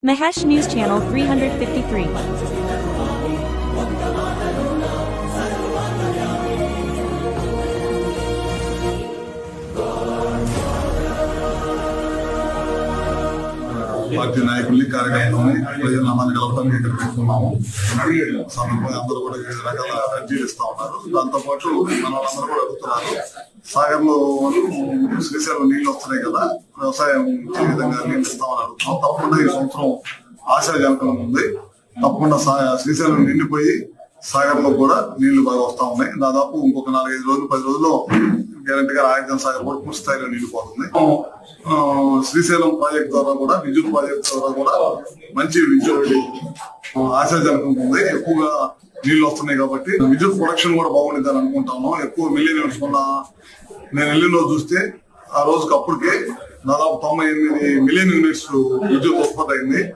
Mahesh News Channel 353. Party నాయకుల్ని కార్యకర్తలని ప్రజలను అందరినీ కలవడానికి ఇక్కడ పెట్టుకున్నాము. సందర్భంగా అందరూ కూడా వివిధ రకాల అర్జీలు ఇస్తా ఉన్నారు. దాంతో పాటు మన వాళ్ళందరూ కూడా అడుగుతున్నారు, సాగర్ లో శ్రీశైలం నీళ్లు వస్తున్నాయి కదా, వ్యవసాయం ఏ విధంగా నీళ్లు ఇస్తామని అడుగుతున్నాం. తప్పకుండా ఈ సంవత్సరం ఆశాజనకంగా ఉంది. తప్పకుండా శ్రీశైలం నిండిపోయి సాగర్ లో కూడా నీళ్లు బాగా వస్తా ఉన్నాయి. దాదాపు ఇంకొక 4-5 రోజులు 10 రోజుల్లో గ్యారంటీగా రాజధాని సాగర్ కూడా పూర్తి స్థాయిలో నిండిపోతుంది. శ్రీశైలం ప్రాజెక్ట్ ద్వారా కూడా, విద్యుత్ ప్రాజెక్ట్ ద్వారా కూడా మంచి విద్యుత్ ఆశాజనకంగా ఉంది. ఎక్కువగా నీళ్లు వస్తున్నాయి కాబట్టి విద్యుత్ ప్రొడక్షన్ కూడా బాగుండిద్దని అనుకుంటాను. ఎక్కువ మిలియన్ యూనిట్స్ ఉన్న నేను వెళ్ళిన రోజు చూస్తే ఆ రోజుకి అప్పటికే దాదాపు 98 మిలియన్ యూనిట్స్ విద్యుత్ ఉత్పత్తి అయింది.